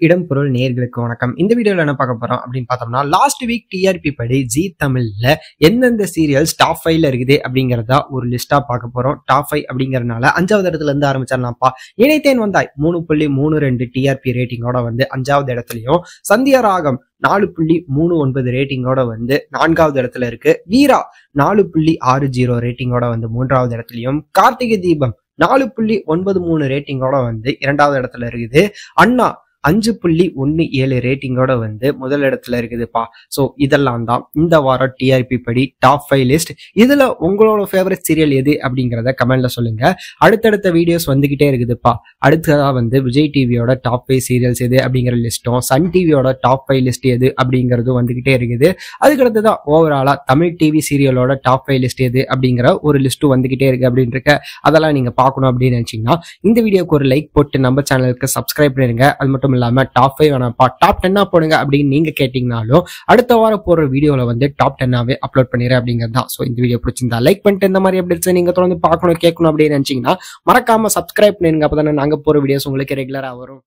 இடம் பொருள் நேயர்களுக்கு வணக்கம். இந்த வீடியோல என்ன பார்க்க போறோம் அப்படின்னு பார்த்தோம்னா, லாஸ்ட் வீக் டிஆர்பி படி ஜீ தமிழ்ல எந்தெந்த சீரியல்ஸ் டாப் 5ல இருக்குது அப்படிங்கறத ஒரு லிஸ்டா பார்க்க போறோம். டாப் 5 அப்படிங்கறதுனால 5வது இடத்துல இருந்து ஆரம்பிச்சிடலாம்ப்பா. இணைத்தேன் வந்தாய் 3.32 டிஆர்பி ரேட்டிங்கோட வந்து 5வது இடத்துலயும், சந்தியா ராகம் 4.39 ரேட்டிங்கோட வந்து 4வது இடத்துல இருக்கு. வீரா 4.60 ரேட்டிங்கோட வந்து 3வது இடத்துலயும், கார்த்திகை தீபம் 4.93 ரேட்டிங்கோட வந்து 2வது இடத்துல இருக்குது. அண்ணா 5.17 ரேட்டிங்கோட வந்து முதல் இடத்துல இருக்குதுப்பா. சோ இதெல்லாம் தான் இந்த வாரம் டிஆர்பி படி டாப் 5 லிஸ்ட். இதுல உங்களோட ஃபேவரட் சீரியல் எது அப்படிங்கறத கமெண்ட்ல சொல்லுங்க. அடுத்தடுத்த வீடியோஸ் வந்துகிட்டே இருக்குதுப்பா. அடுத்ததா வந்து விஜய் டிவியோட டாப் 5 சீரியல்ஸ் எது அப்படிங்கிற லிஸ்டும், சன் டிவியோட டாப் 5 லிஸ்ட் எது அப்படிங்கறதும் வந்துகிட்டே இருக்குது. அதுக்கடுத்துதான் ஓவராலா தமிழ் டிவி சீரியலோட டாப் 5 லிஸ்ட் எது அப்படிங்கிற ஒரு லிஸ்ட் வந்துகிட்டே இருக்கு அப்படின்னு இருக்க. அதெல்லாம் நீங்க பார்க்கணும் அப்படின்னு நினைச்சீங்கன்னா இந்த வீடியோக்கு ஒரு லைக் போட்டு நம்ம சேனலுக்கு சப்ஸ்கிரைப் பண்ணிருங்க. அது மட்டும் இல்லாம டாப் 5 வேணாம்ப்பா டாப் 10 போடுங்க அப்படின்னு நீங்க கேட்டீங்கனாலும் அடுத்த வாரம் போற வீடியோல வந்து டாப் 10 அப்லோட் பண்ணிடுறேன் அப்படிங்கிறது தான். ஸோ இந்த வீடியோ பிடிச்சிருந்தா லைக் பண்ணிட்டு இந்த மாதிரி அப்டேட்ஸ் நீங்க தொடர்ந்து பார்க்கணும் கேட்கணும் அப்படின்னு நினைச்சீங்கன்னா மறக்காம சப்ஸ்கிரைப் பண்ணிருங்க. அப்பதானே நாங்க போற வீடியோஸ் உங்களுக்கு ரெகுலரா வரும்.